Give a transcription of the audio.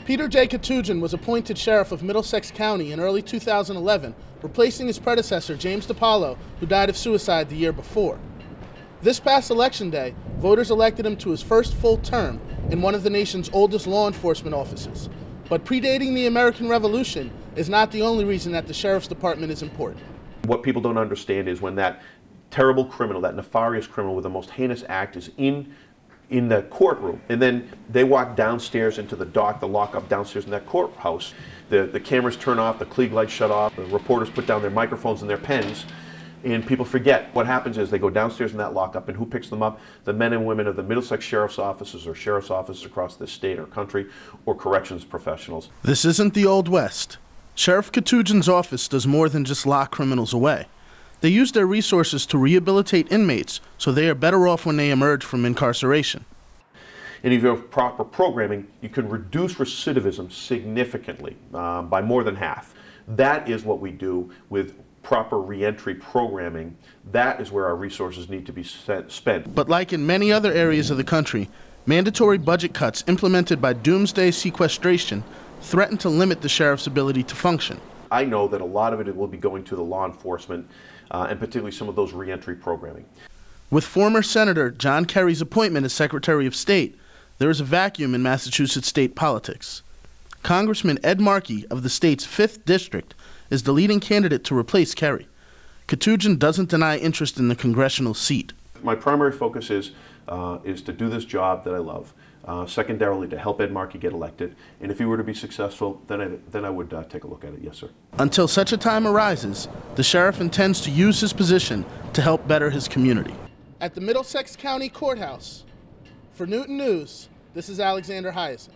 Peter J. Koutoujian was appointed sheriff of Middlesex County in early 2011, replacing his predecessor, James DePaulo, who died of suicide the year before. This past election day, voters elected him to his first full term in one of the nation's oldest law enforcement offices. But predating the American Revolution is not the only reason that the sheriff's department is important. What people don't understand is when that terrible criminal, that nefarious criminal with the most heinous act is in the courtroom, and then they walk downstairs into the dock, the lockup downstairs in that courthouse, the cameras turn off, the Klieg lights shut off, the reporters put down their microphones and their pens, and people forget. What happens is they go downstairs in that lockup, and who picks them up? The men and women of the Middlesex Sheriff's Offices or Sheriff's Offices across this state or country, or corrections professionals. This isn't the Old West. Sheriff Koutoujian's office does more than just lock criminals away. They use their resources to rehabilitate inmates so they are better off when they emerge from incarceration. And if you have proper programming, you can reduce recidivism significantly, by more than half. That is what we do with proper reentry programming. That is where our resources need to be spent. But like in many other areas of the country, mandatory budget cuts implemented by doomsday sequestration threaten to limit the sheriff's ability to function. I know that a lot of it will be going to the law enforcement and particularly some of those reentry programming. With former Senator John Kerry's appointment as Secretary of State, there is a vacuum in Massachusetts state politics. Congressman Ed Markey of the state's 5th District is the leading candidate to replace Kerry. Koutoujian doesn't deny interest in the congressional seat. My primary focus is to do this job that I love. Secondarily, to help Ed Markey get elected. And if he were to be successful, then I would take a look at it, yes, sir. Until such a time arises, the sheriff intends to use his position to help better his community. At the Middlesex County Courthouse, for Newton News, this is Alexander Hyacinth.